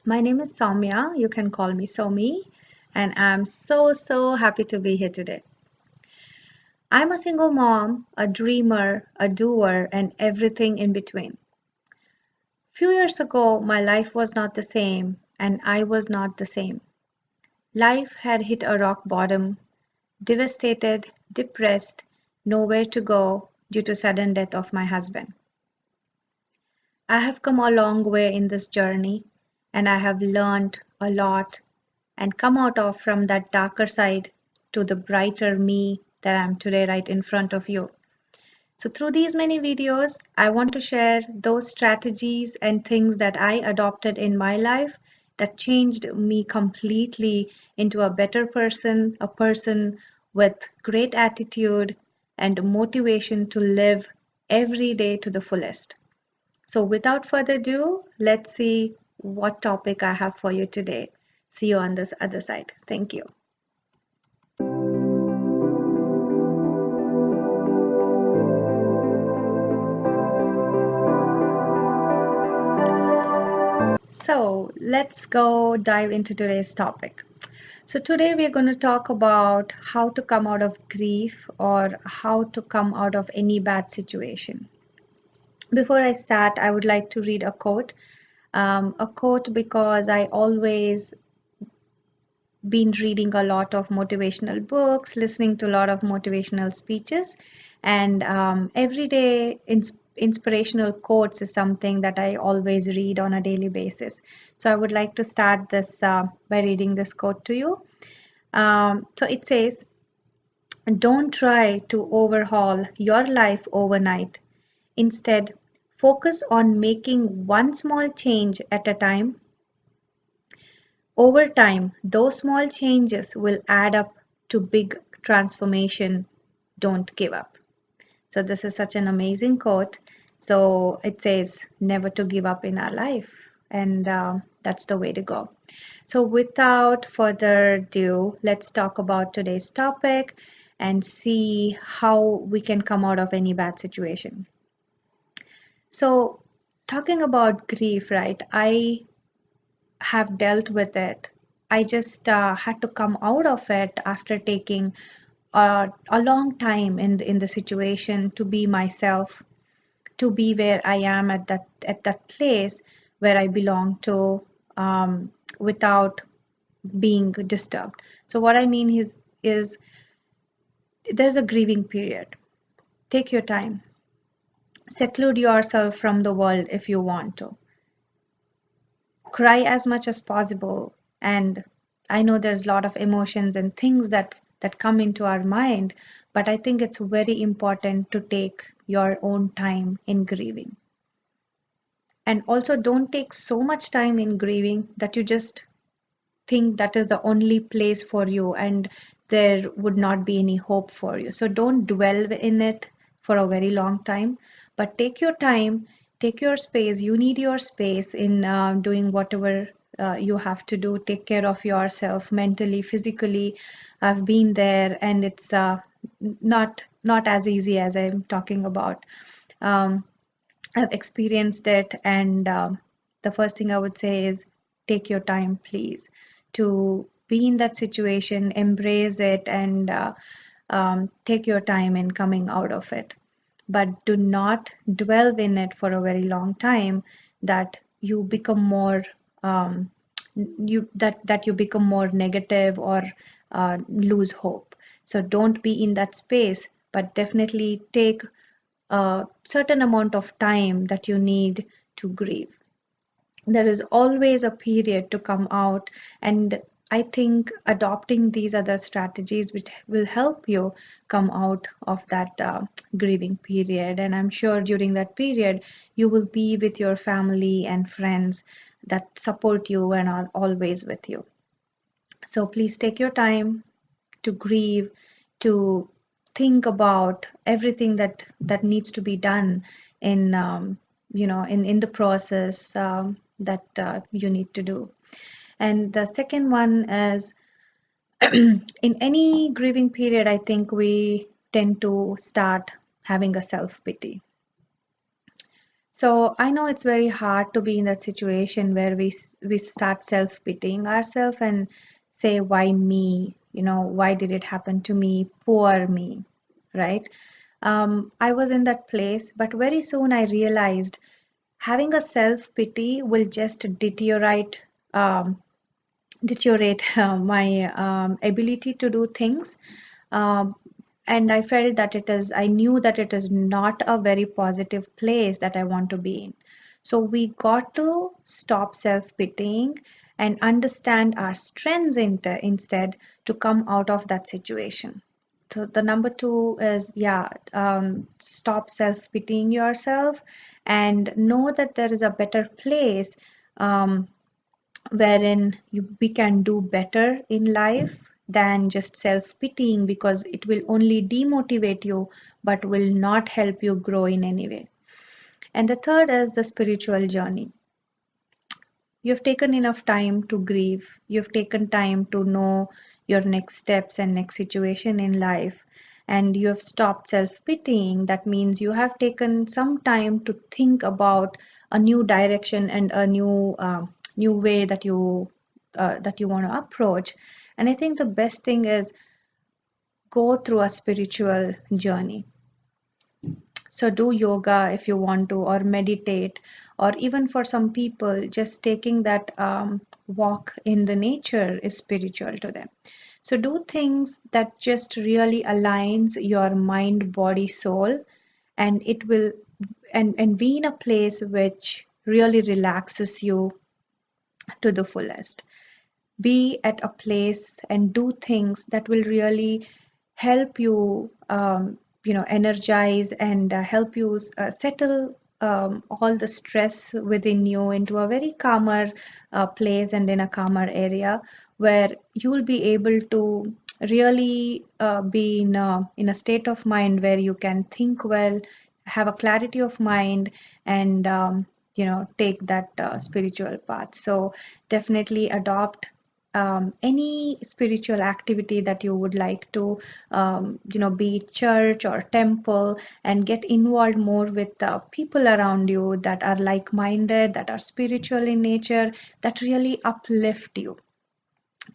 My name is Soumya. You can call me Somi, and I'm so happy to be here today. I'm a single mom, a dreamer, a doer, and everything in between. Few years ago, my life was not the same, and I was not the same. Life had hit a rock bottom, devastated, depressed, nowhere to go due to sudden death of my husband. I have come a long way in this journey, and I have learned a lot and come out of from that darker side to the brighter me that I am today right in front of you. So through these many videos, I want to share those strategies and things that I adopted in my life that changed me completely into a better person, a person with great attitude and motivation to live every day to the fullest. So without further ado, let's see what topic I have for you today. See you on this other side. Thank you. So let's go dive into today's topic. So today we're going to talk about how to come out of grief or how to come out of any bad situation. Before I start, I would like to read a quote. A quote because I always been reading a lot of motivational books, listening to a lot of motivational speeches, and every day inspirational quotes is something that I always read on a daily basis. So I would like to start this by reading this quote to you. So it says, don't try to overhaul your life overnight. Instead, focus on making one small change at a time. Over time, those small changes will add up to big transformation. Don't give up. So this is such an amazing quote. So it says never to give up in our life, and that's the way to go. So without further ado, let's talk about today's topic and see how we can come out of any bad situation. So talking about grief, right? I have dealt with it. I just had to come out of it after taking a long time in the situation to be myself, to be where I am at that place where I belong to, without being disturbed. So what I mean is there's a grieving period. Take your time. Seclude yourself from the world if you want to. Cry as much as possible, and I know there's a lot of emotions and things that come into our mind, but I think it's very important to take your own time in grieving. And also don't take so much time in grieving that you just think that is the only place for you and there would not be any hope for you. So don't dwell in it for a very long time, but take your time, take your space. You need your space in doing whatever you have to do. Take care of yourself mentally, physically. I've been there, and it's not as easy as I'm talking about. Um, I've experienced it, and the first thing I would say is take your time, please, to be in that situation, embrace it, and take your time in coming out of it. But do not dwell in it for a very long time that you become more that you become more negative or lose hope. So don't be in that space, but definitely take a certain amount of time that you need to grieve. There is always a period to come out, and I think adopting these other strategies which will help you come out of that grieving period. And I'm sure during that period you will be with your family and friends that support you and are always with you. So please take your time to grieve, to think about everything that needs to be done in in the process that you need to do. And the second one is in any grieving period, I think we tend to start having a self pity. So I know it's very hard to be in that situation where we start self-pitying ourselves and say, why me? Why did it happen to me? Poor me, right? I was in that place, but very soon I realized having a self-pity will just um, deteriorate my ability to do things. Um, and I felt that I knew that it is not a very positive place that I want to be in. So we got to stop self-pitying and understand our strengths instead to come out of that situation. So the number two is, yeah, stop self-pitying yourself and know that there is a better place. Wherein we can do better in life than just self-pitying, because it will only demotivate you but will not help you grow in any way. And the third is the spiritual journey. You've taken enough time to grieve. You've taken time to know your next steps and next situation in life. And you have stopped self-pitying. That means you have taken some time to think about a new direction and a new way that you want to approach. And I think the best thing is go through a spiritual journey. So do yoga if you want to, or meditate, or even for some people, just taking that walk in the nature is spiritual to them. So do things that just really aligns your mind, body, soul, and it will and be in a place which really relaxes you to the fullest. Be at a place and do things that will really help you energize and help you settle all the stress within you into a very calmer place and in a calmer area where you'll be able to really be in a state of mind where you can think well, have a clarity of mind, and take that spiritual path. So definitely adopt any spiritual activity that you would like to, be it church or temple, and get involved more with the people around you that are like-minded, that are spiritual in nature, that really uplift you.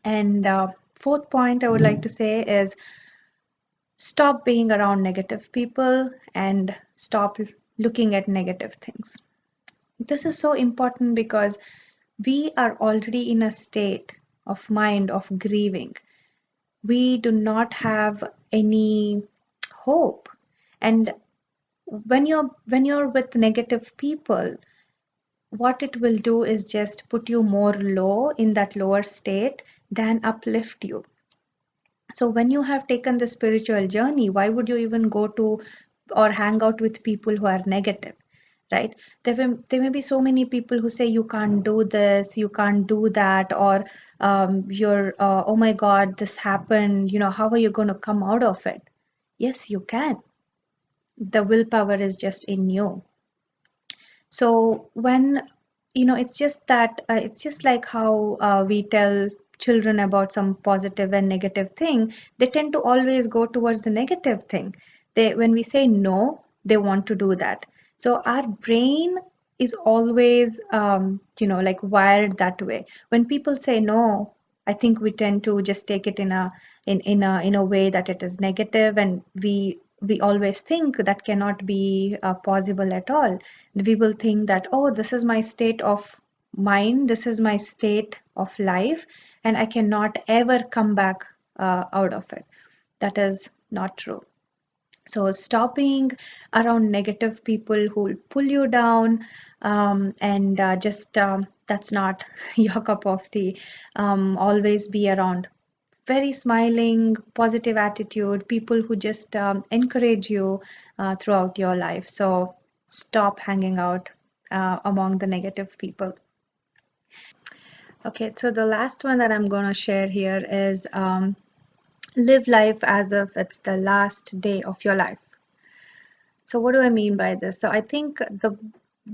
And fourth point I would like to say is stop being around negative people and stop looking at negative things. This is so important because we are already in a state of mind of grieving. We do not have any hope. And when you're with negative people, what it will do is just put you more low in that lower state than uplift you. So when you have taken the spiritual journey, why would you even go to or hang out with people who are negative, right? There may be so many people who say you can't do this, you can't do that, or you're, oh my God, this happened, how are you going to come out of it? Yes, you can. The willpower is just in you. So when, it's just like how we tell children about some positive and negative thing, they tend to always go towards the negative thing. When we say no, they want to do that. So our brain is always, like wired that way. When people say no, I think we tend to just take it in a way that it is negative, and we always think that cannot be possible at all. We will think that, oh, this is my state of mind, this is my state of life, and I cannot ever come back out of it. That is not true. So stopping around negative people who will pull you down, and just that's not your cup of tea. Always be around very smiling, positive attitude, people who just encourage you throughout your life. So stop hanging out among the negative people. Okay, so the last one that I'm going to share here is live life as if it's the last day of your life. So what do I mean by this? So I think the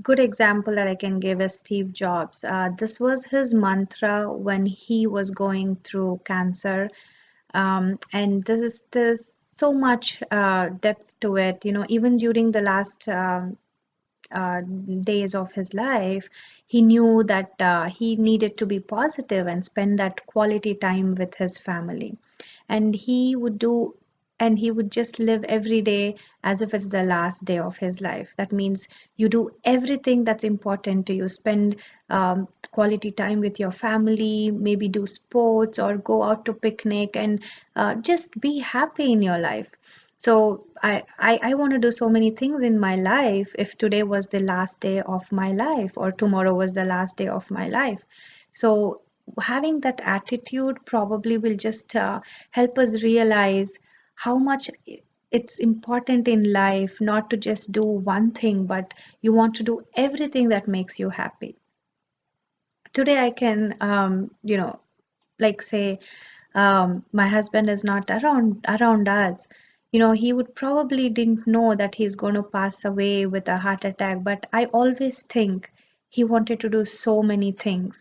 good example that I can give is Steve Jobs. This was his mantra when he was going through cancer. And there's so much depth to it. Even during the last days of his life, he knew that he needed to be positive and spend that quality time with his family. And he would just live every day as if it's the last day of his life. That means you do everything that's important to you. Spend quality time with your family, maybe do sports or go out to picnic, and just be happy in your life. So I want to do so many things in my life if today was the last day of my life or tomorrow was the last day of my life. So having that attitude probably will just help us realize how much it's important in life not to just do one thing, but you want to do everything that makes you happy. Today I can, like say, my husband is not around us. He would probably didn't know that he's going to pass away with a heart attack, but I always think he wanted to do so many things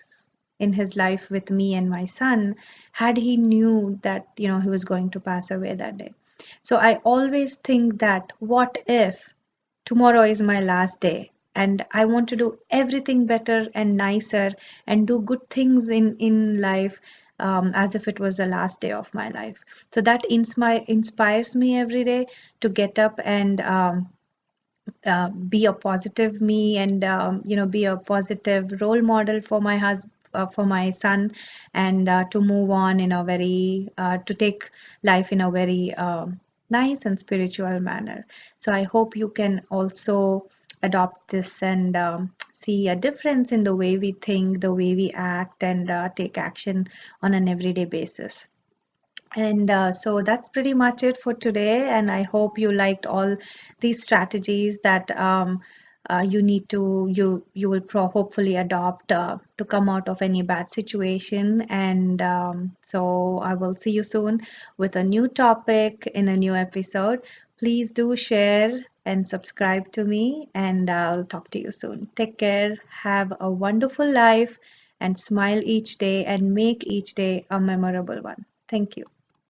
in his life with me and my son had he knew that he was going to pass away that day. So I always think that what if tomorrow is my last day and I want to do everything better and nicer and do good things in life, as if it was the last day of my life. So that inspires me every day to get up and be a positive me, and be a positive role model for for my son, and to move on in a very to take life in a very nice and spiritual manner. So I hope you can also adopt this and see a difference in the way we think, the way we act, and take action on an everyday basis. And so that's pretty much it for today. And I hope you liked all these strategies that you need to you will hopefully adopt to come out of any bad situation. And so I will see you soon with a new topic in a new episode. Please do share and subscribe to me, and I'll talk to you soon. Take care. Have a wonderful life and smile each day and make each day a memorable one. Thank you.